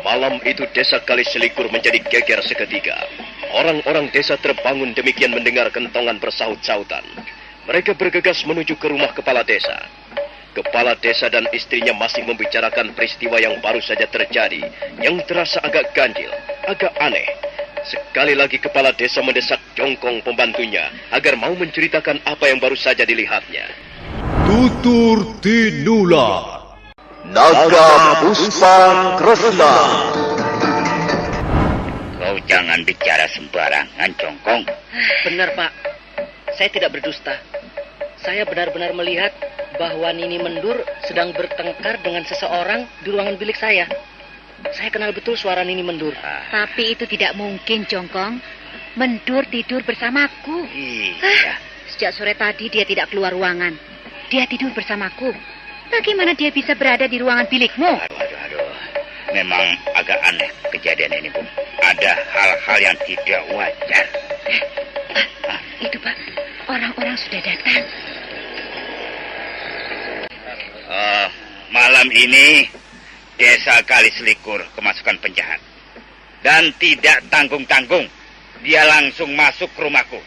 Malam itu desa Kaliselikur menjadi geger seketika. Orang-orang desa terbangun demikian mendengar kentongan bersaut-sautan. Mereka bergegas menuju ke rumah kepala desa. Kepala desa dan istrinya masih membicarakan peristiwa yang baru saja terjadi, yang terasa agak ganjil, agak aneh. Sekali lagi kepala desa mendesak Jongkong pembantunya agar mau menceritakan apa yang baru saja dilihatnya. Tutur Tinular, Naga Puspa Kresna. Kau jangan bicara sembarangan, Jongkong. Benar, Pak. Saya tidak berdusta. Saya benar-benar melihat bahwa Nini Mendur sedang bertengkar dengan seseorang di ruangan bilik saya. Saya kenal betul suara Nini Mendur. Tapi itu tidak mungkin, Jongkong. Mendur tidur bersamaku. Iya. Sejak sore tadi dia tidak keluar ruangan. Dia tidur bersamaku. Bagaimana dia bisa berada di ruangan bilikmu? Aduh. Memang agak aneh kejadian ini, Bu. Ada hal-hal yang tidak wajar. Itu, Pak. Orang-orang sudah datang. Malam ini desa Kaliselikur kemasukan penjahat. Dan tidak tanggung-tanggung, dia langsung masuk ke rumahku.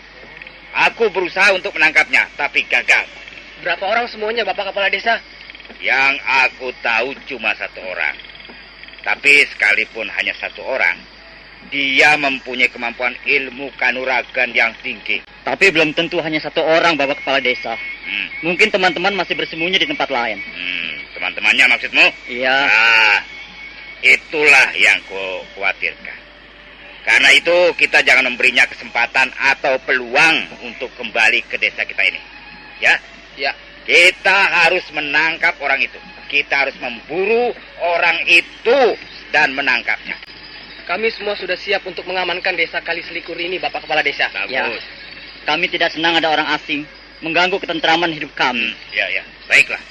Aku berusaha untuk menangkapnya, tapi gagal. Berapa orang semuanya, Bapak Kepala Desa? Yang aku tahu cuma satu orang. Tapi sekalipun hanya satu orang, dia mempunyai kemampuan ilmu kanuragan yang tinggi. Tapi belum tentu hanya satu orang, Bapak Kepala Desa. Mungkin teman-teman masih bersembunyi di tempat lain. Teman-temannya maksudmu? Iya. Nah, itulah yang khawatirkan. Karena itu kita jangan memberinya kesempatan atau peluang untuk kembali ke desa kita ini. Ya? Ya. Kita harus menangkap orang itu. Kita harus memburu orang itu dan menangkapnya. Kami semua sudah siap untuk mengamankan desa Kaliselikur ini, Bapak Kepala Desa. Bagus. Ya. Kami tidak senang ada orang asing mengganggu ketentraman hidup kami. Ya. Baiklah.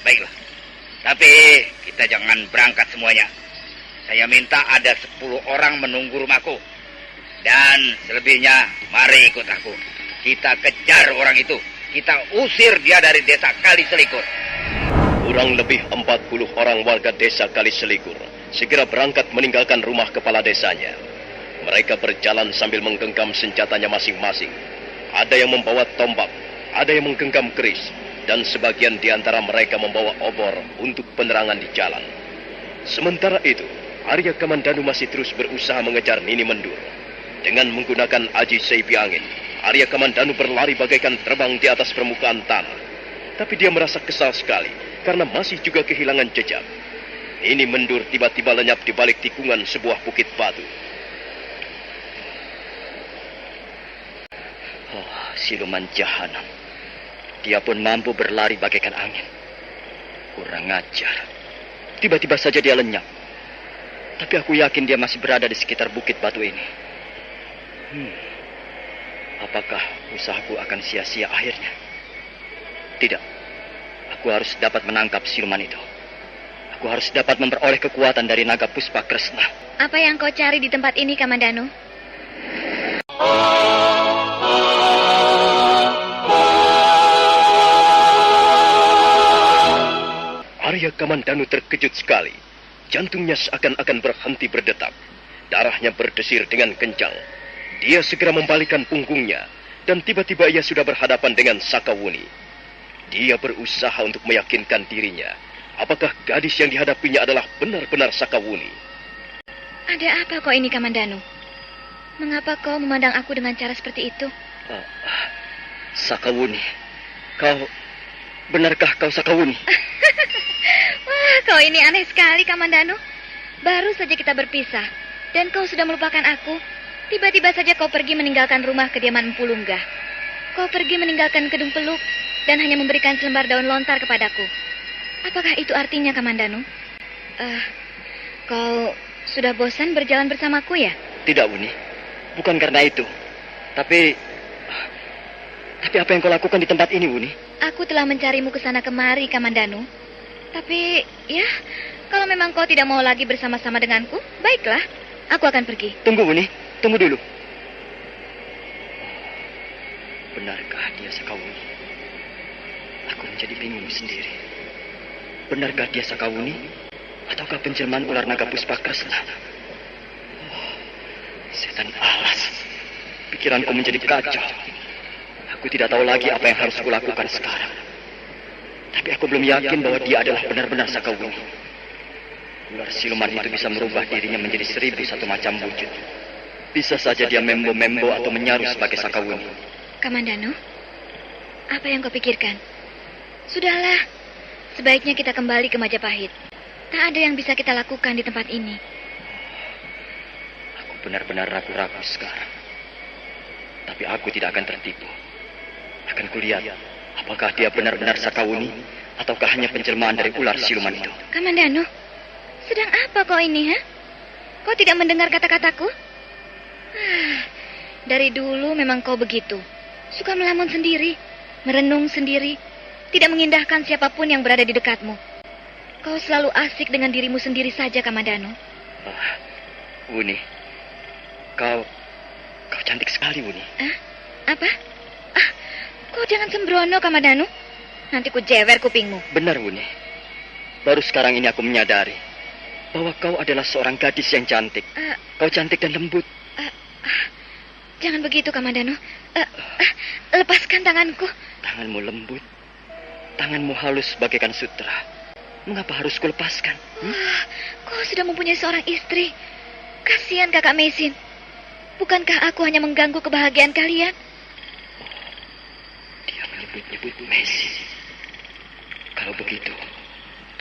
Tapi kita jangan berangkat semuanya. Saya minta ada 10 orang menunggu rumahku. Dan selebihnya, mari ikut aku. Kita kejar orang itu. Kita usir dia dari desa Kaliselikur. Kurang lebih 40 orang warga desa Kaliselikur segera berangkat meninggalkan rumah kepala desanya. Mereka berjalan sambil menggenggam senjatanya masing-masing. Ada yang membawa tombak, ada yang menggenggam keris, dan sebagian di antara mereka membawa obor untuk penerangan di jalan. Sementara itu, Arya Kamandanu masih terus berusaha mengejar Nini Mendur. Dengan menggunakan aji seipi angin, Arya Kamandanu berlari bagaikan terbang di atas permukaan tanah. Tapi dia merasa kesal sekali karena masih juga kehilangan jejak. Nini Mendur tiba-tiba lenyap di balik tikungan sebuah bukit batu. Siluman jahanam. Dia pun mampu berlari bagaikan angin. Kurang ajar. Tiba-tiba saja dia lenyap. Tapi aku yakin dia masih berada di sekitar bukit batu ini. Apakah usahaku akan sia-sia akhirnya? Tidak. Aku harus dapat menangkap siluman itu. Aku harus dapat memperoleh kekuatan dari naga Puspa Kresna. Apa yang kau cari di tempat ini, Kamandanu? Arya Kamandanu terkejut sekali. Jantungnya seakan-akan berhenti berdetak. Darahnya berdesir dengan kencang. Dia segera membalikkan punggungnya. Dan tiba-tiba ia sudah berhadapan dengan Sakawuni. Dia berusaha untuk meyakinkan dirinya. Apakah gadis yang dihadapinya adalah benar-benar Sakawuni? Ada apa kau ini, Kamandanu? Mengapa kau memandang aku dengan cara seperti itu? Sakawuni. Benarkah kau Sakawuni? Wah, kau ini aneh sekali, Kamandanu. Baru saja kita berpisah, dan kau sudah melupakan aku. Tiba-tiba saja kau pergi meninggalkan rumah kediaman Empu Lunggah. Kau pergi meninggalkan Kedung Peluk, dan hanya memberikan selembar daun lontar kepadaku. Apakah itu artinya, Kamandanu? Kau sudah bosan berjalan bersamaku ya? Tidak, Wuni. Bukan karena itu. Tapi apa yang kau lakukan di tempat ini, Wuni? Aku telah mencarimu ke sana kemari, Kamandanu. Tapi, ya, kalau memang kau tidak mau lagi bersama-sama denganku, baiklah. Aku akan pergi. Tunggu, Wuni. Tunggu dulu. Benarkah dia Sakawuni? Aku menjadi bingung sendiri. Benarkah dia Sakawuni? Ataukah penjelmaan ular naga Puspa Kresna? Setan alas. Pikiranku menjadi kacau. Aku tidak tahu lagi apa yang harus kulakukan sekarang. Tapi aku belum yakin bahwa dia adalah benar-benar Sakawuni. Ular siluman itu bisa merubah dirinya menjadi 1001 macam wujud. Bisa saja dia membo-membo atau menyaru sebagai Sakawuni. Kamandanu, apa yang kau pikirkan? Sudahlah, sebaiknya kita kembali ke Majapahit. Tak ada yang bisa kita lakukan di tempat ini. Aku benar-benar ragu-ragu sekarang. Tapi aku tidak akan tertipu. Akan kulihat apakah dia benar-benar Sakawuni ataukah hanya penjelmaan dari ular siluman itu. Kamandanu, sedang apa kau ini, ha? Kau tidak mendengar kata-kataku? Dari dulu memang kau begitu. Suka melamun sendiri, merenung sendiri, tidak mengindahkan siapapun yang berada di dekatmu. Kau selalu asik dengan dirimu sendiri saja, Kamandanu. Wuni, kau cantik sekali, Wuni. Apa? Kau jangan sembrono, Kamandanu. Nanti ku jewer kupingmu. Benar, Wuni. Baru sekarang ini aku menyadari bahwa kau adalah seorang gadis yang cantik. Kau cantik dan lembut. Jangan begitu, Kamandanu. Lepaskan tanganku. Tanganmu lembut. Tanganmu halus bagaikan sutra. Mengapa harus kulepaskan? Kau sudah mempunyai seorang istri. Kasihan kakak Mesin. Bukankah aku hanya mengganggu kebahagiaan kalian? Dia menyebut-nyebut Mesin. Kalau begitu,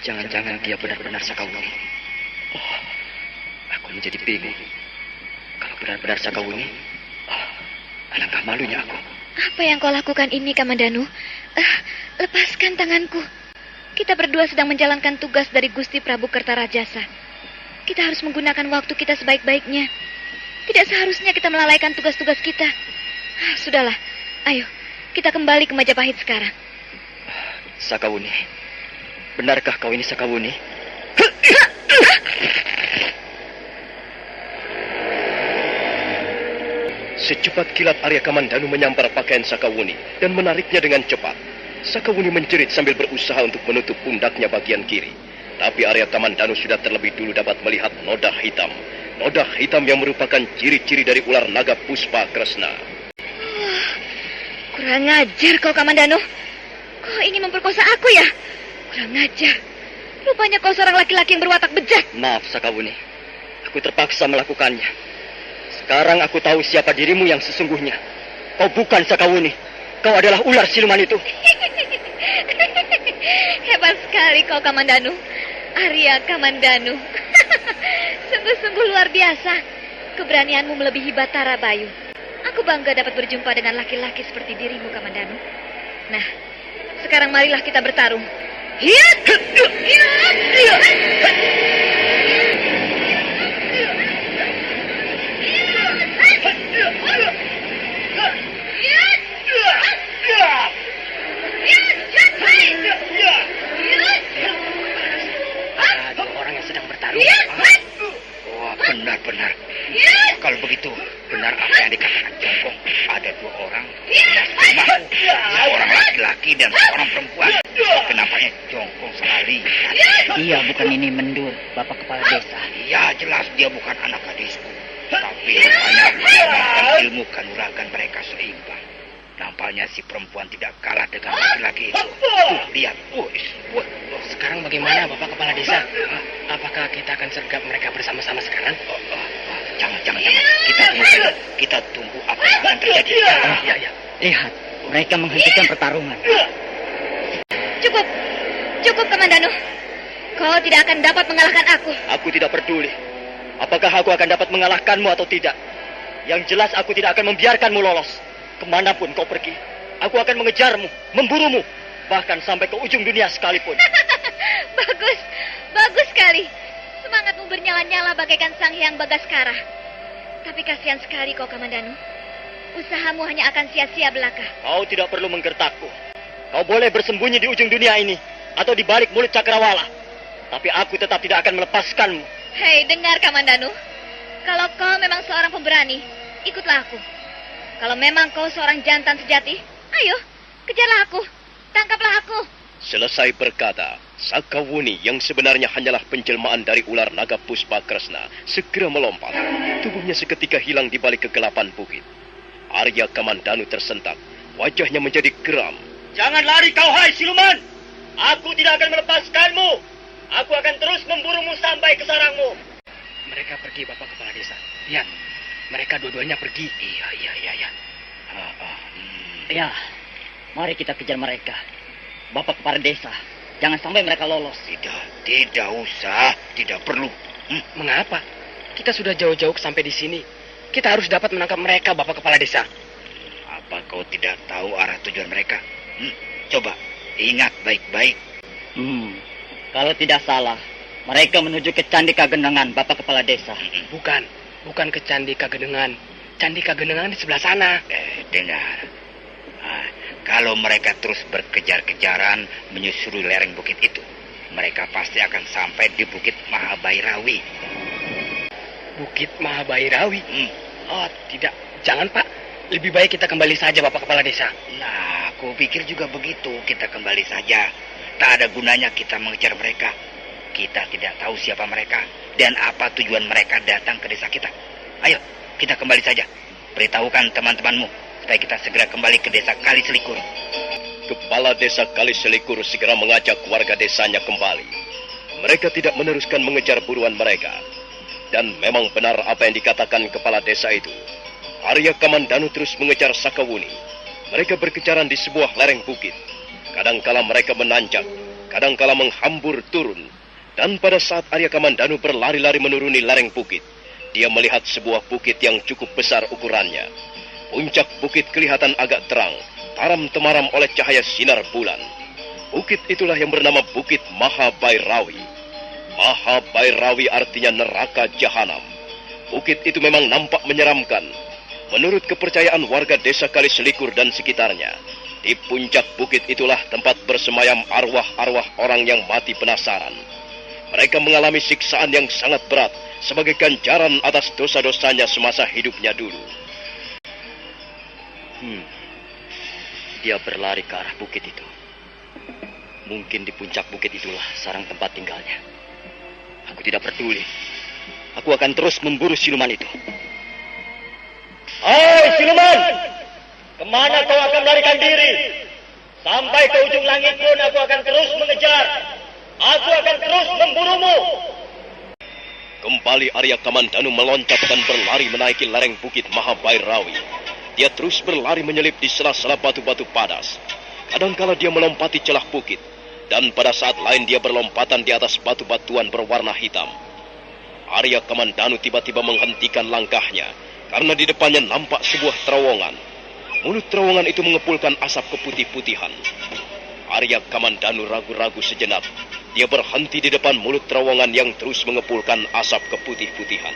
jangan-jangan dia benar-benar Sakawuni. Aku menjadi bingung. Kalau benar-benar Sakawuni, alangkah malunya aku. Apa yang kau lakukan ini, Kamandanu? Lepaskan tanganku. Kita berdua sedang menjalankan tugas dari Gusti Prabu Kertarajasa. Kita harus menggunakan waktu kita sebaik-baiknya. Tidak seharusnya kita melalaikan tugas-tugas kita. Sudahlah, ayo, kita kembali ke Majapahit sekarang. Sakawuni, benarkah kau ini Sakawuni? Secepat kilat Arya Kamandanu menyampar pakaian Sakawuni dan menariknya dengan cepat. Sakawuni menjerit sambil berusaha untuk menutup pundaknya bagian kiri. Tapi Arya Kamandanu sudah terlebih dulu dapat melihat nodah hitam. Nodah hitam yang merupakan ciri-ciri dari ular naga Puspa Kresna. Kurang ajar kau, Kamandanu. Kau ingin memperkosa aku ya? Kurang ajar. Rupanya kau seorang laki-laki yang berwatak bejat. Maaf, Sakawuni. Aku terpaksa melakukannya. Sekarang aku tahu siapa dirimu yang sesungguhnya. Kau bukan Sakawuni. Kau adalah ular siluman itu. Hebat sekali kau, Kamandanu. Arya Kamandanu. Sungguh-sungguh luar biasa. Keberanianmu melebihi Batara Bayu. Aku bangga dapat berjumpa dengan laki-laki seperti dirimu, Kamandanu. Nah, sekarang marilah kita bertarung. Hiat! Ada orang yang sedang bertarung. Wah, benar-benar. Kalau begitu, benar apa yang dikatakan Jongkong. Ada dua orang yang rumahku. Seorang laki-laki dan seorang perempuan. Tapi nampaknya Jongkong salah lihat. Iya, bukan ini Mendur, Bapak Kepala Desa. Ya, jelas dia bukan anak gadisku. Tapi rupanya memang ilmu kanuragan mereka seimbang. Nampaknya si perempuan tidak kalah dengan laki-laki itu. Lihat. Sekarang bagaimana Bapak Kepala Desa? Apakah kita akan sergap mereka bersama-sama sekarang? Jangan. Kita tunggu saja. Kita tunggu apa yang akan terjadi. Ya. Lihat, mereka menghentikan pertarungan. Cukup, Kamandanu. Kau tidak akan dapat mengalahkan aku. Aku tidak peduli. Apakah aku akan dapat mengalahkanmu atau tidak? Yang jelas aku tidak akan membiarkanmu lolos. Kemanapun kau pergi, aku akan mengejarmu, memburumu, bahkan sampai ke ujung dunia sekalipun. Bagus sekali. Semangatmu bernyala-nyala bagaikan Sang Hyang Bagaskara. Tapi kasihan sekali kau, Kamandanu. Usahamu hanya akan sia-sia belaka. Kau tidak perlu menggertakku. Kau boleh bersembunyi di ujung dunia ini, atau di balik mulut cakrawala. Tapi aku tetap tidak akan melepaskanmu. Hei, dengar, Kamandanu. Kalau kau memang seorang pemberani, ikutlah aku. Kalau memang kau seorang jantan sejati, ayo, kejarlah aku. Tangkaplah aku. Selesai berkata, Sakawuni yang sebenarnya hanyalah penjelmaan dari ular naga Puspa Kresna segera melompat. Tubuhnya seketika hilang di balik kegelapan bukit. Arya Kamandanu tersentak, wajahnya menjadi geram. Jangan lari kau, hai siluman! Aku tidak akan melepaskanmu. Aku akan terus memburumu sampai ke sarangmu. Mereka pergi, Bapak Kepala Desa. Lihat, mereka dua-duanya pergi. Iya. Ya, mari kita kejar mereka. Bapak Kepala Desa, jangan sampai mereka lolos. Tidak usah, tidak perlu. Mengapa? Kita sudah jauh-jauh sampai di sini. Kita harus dapat menangkap mereka, Bapak Kepala Desa. Apa kau tidak tahu arah tujuan mereka? Coba, ingat baik-baik. Kalau tidak salah, mereka menuju ke Candi Kagenangan, Bapak Kepala Desa. Bukan ke Candi Kagenengan. Candi Kagenengan di sebelah sana. Dengar. Kalau mereka terus berkejar-kejaran menyusuri lereng bukit itu, mereka pasti akan sampai di Bukit Mahabairawi. Bukit Mahabairawi? Oh, tidak. Jangan, Pak. Lebih baik kita kembali saja, Bapak Kepala Desa. Nah, aku pikir juga begitu. Kita kembali saja. Tak ada gunanya kita mengejar mereka. Kita tidak tahu siapa mereka dan apa tujuan mereka datang ke desa kita. Ayo, kita kembali saja. Beritahukan teman-temanmu supaya kita segera kembali ke desa Kaliselikur. Kepala desa Kaliselikur segera mengajak warga desanya kembali. Mereka tidak meneruskan mengejar buruan mereka. Dan memang benar apa yang dikatakan kepala desa itu. Arya Kamandanu terus mengejar Sakawuni. Mereka berkejaran di sebuah lereng bukit. Kadangkala mereka menanjak, kadangkala menghambur turun. Dan pada saat Arya Kamandanu berlari-lari menuruni lereng bukit, dia melihat sebuah bukit yang cukup besar ukurannya. Puncak bukit kelihatan agak terang, taram-temaram oleh cahaya sinar bulan. Bukit itulah yang bernama Bukit Mahabairawi. Mahabairawi artinya neraka jahanam. Bukit itu memang nampak menyeramkan. Menurut kepercayaan warga desa Kaliselikur dan sekitarnya, di puncak bukit itulah tempat bersemayam arwah-arwah orang yang mati penasaran. Mereka mengalami siksaan yang sangat berat sebagai ganjaran atas dosa-dosanya semasa hidupnya dulu. Dia berlari ke arah bukit itu. Mungkin di puncak bukit itulah sarang tempat tinggalnya. Aku tidak peduli. Aku akan terus memburu siluman itu. Hai siluman! Kemana kau akan melarikan diri? Sampai ke ujung langit pun aku akan terus mengejar. Aku akan terus memburumu. Kembali Arya Kamandanu meloncat dan berlari menaiki lereng Bukit Mahabairawi. Dia terus berlari menyelip di sela-sela batu-batu padas. Kadangkala dia melompati celah bukit. Dan pada saat lain dia berlompatan di atas batu-batuan berwarna hitam. Arya Kamandanu tiba-tiba menghentikan langkahnya. Karena di depannya nampak sebuah terowongan. Mulut terowongan itu mengepulkan asap keputih-putihan. Arya Kamandanu ragu-ragu sejenak. Dia berhenti di depan mulut terowongan yang terus mengepulkan asap keputih-putihan.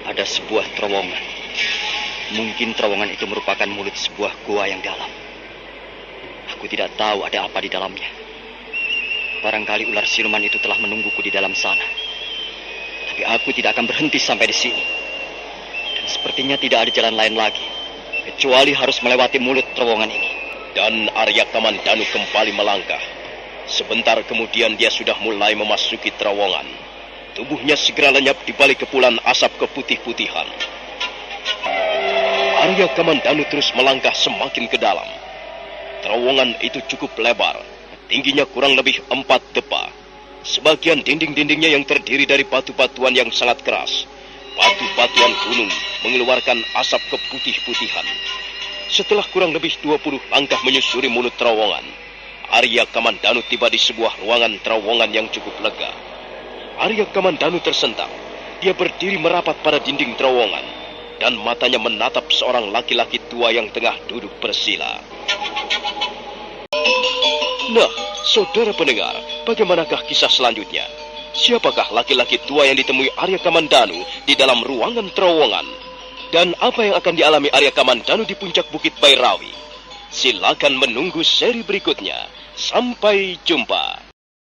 Ada sebuah terowongan. Mungkin terowongan itu merupakan mulut sebuah gua yang dalam. Aku tidak tahu ada apa di dalamnya. Barangkali ular siluman itu telah menungguku di dalam sana. Tapi aku tidak akan berhenti sampai di sini. Dan sepertinya tidak ada jalan lain lagi, kecuali harus melewati mulut terowongan ini. Dan Arya Kamandanu kembali melangkah. Sebentar kemudian dia sudah mulai memasuki terowongan. Tubuhnya segera lenyap di balik kepulan asap keputih-putihan. Arya Kamandanu terus melangkah semakin ke dalam. Terowongan itu cukup lebar, tingginya kurang lebih 4 depa. Sebagian dinding-dindingnya yang terdiri dari batu-batuan yang sangat keras. Batu-batuan gunung mengeluarkan asap keputih-putihan. Setelah kurang lebih 20 langkah menyusuri mulut terowongan, Arya Kamandanu tiba di sebuah ruangan terowongan yang cukup lega. Arya Kamandanu tersentak. Dia berdiri merapat pada dinding terowongan dan matanya menatap seorang laki-laki tua yang tengah duduk bersila. Nah, saudara pendengar, bagaimanakah kisah selanjutnya? Siapakah laki-laki tua yang ditemui Arya Kamandanu di dalam ruangan terowongan? Dan apa yang akan dialami Arya Kamandanu di puncak Bukit Bairawi? Silakan menunggu seri berikutnya. Sampai jumpa.